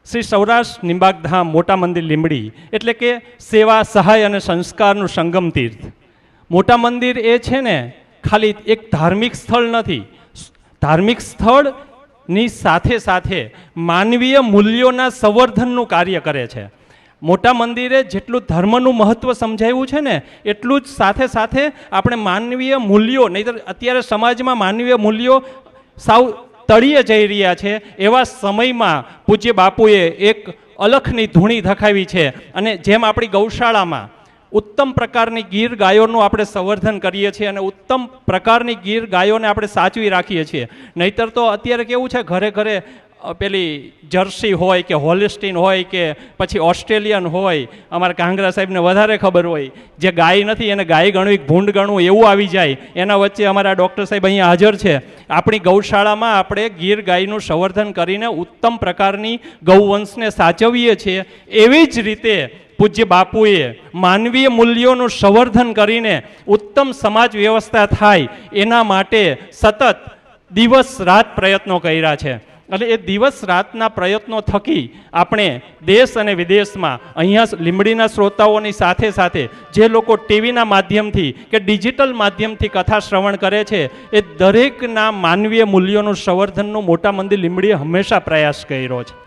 શ્રી સૌરાષ્ટ્ર નિંબાકધામ મોટા મંદિર લીંબડી એટલે કે સેવા, સહાય અને સંસ્કારનું સંગમ તીર્થ. મોટા મંદિર એ છે ને ખાલી એક ધાર્મિક સ્થળ નથી, ધાર્મિક સ્થળની સાથે સાથે માનવીય મૂલ્યોના સંવર્ધનનું કાર્ય કરે છે. મોટા મંદિરે જેટલું ધર્મનું મહત્ત્વ સમજાવ્યું છે ને એટલું જ સાથે સાથે આપણે માનવીય મૂલ્યો, નહીંતર અત્યારે સમાજમાં માનવીય મૂલ્યો સાવ તળિયે જઈ રહ્યા છે. એવા સમયમાં પૂજ્ય બાપુએ એક અલખની ધૂણી ધખાવી છે. અને જેમ આપણી ગૌશાળામાં ઉત્તમ પ્રકારની ગીર ગાયોનું આપણે સંવર્ધન કરીએ છીએ અને ઉત્તમ પ્રકારની ગીર ગાયોને આપણે સાચવી રાખીએ છીએ, નહીતર તો અત્યારે કેવું છે, ઘરે ઘરે પેલી જર્સી હોય કે હોલિસ્ટીન હોય કે પછી ઓસ્ટ્રેલિયન હોય, અમારા કાંગરા સાહેબને વધારે ખબર હોય, જે ગાય નથી એને ગાય ગણવી, ભૂંડ ગણવું એવું આવી જાય. એના વચ્ચે અમારા ડૉક્ટર સાહેબ અહીંયા હાજર છે. આપણી ગૌશાળામાં આપણે ગીર ગાયનું સંવર્ધન કરીને ઉત્તમ પ્રકારની ગૌવંશને સાચવીએ છીએ. એવી જ રીતે પૂજ્ય બાપુએ માનવીય મૂલ્યોનું સંવર્ધન કરીને ઉત્તમ સમાજ વ્યવસ્થા થાય એના માટે સતત દિવસ રાત પ્રયત્નો કર્યા છે. અને એ દિવસ રાતના પ્રયત્નો થકી આપણે દેશ અને વિદેશમાં અહીંયા લીંબડીના શ્રોતાઓની સાથે સાથે જે લોકો ટીવીના માધ્યમથી કે ડિજિટલ માધ્યમથી કથા શ્રવણ કરે છે એ દરેકના માનવીય મૂલ્યોનું સંવર્ધનનું મોટા મંદિર લીંબડીએ હંમેશા પ્રયાસ કર્યો છે.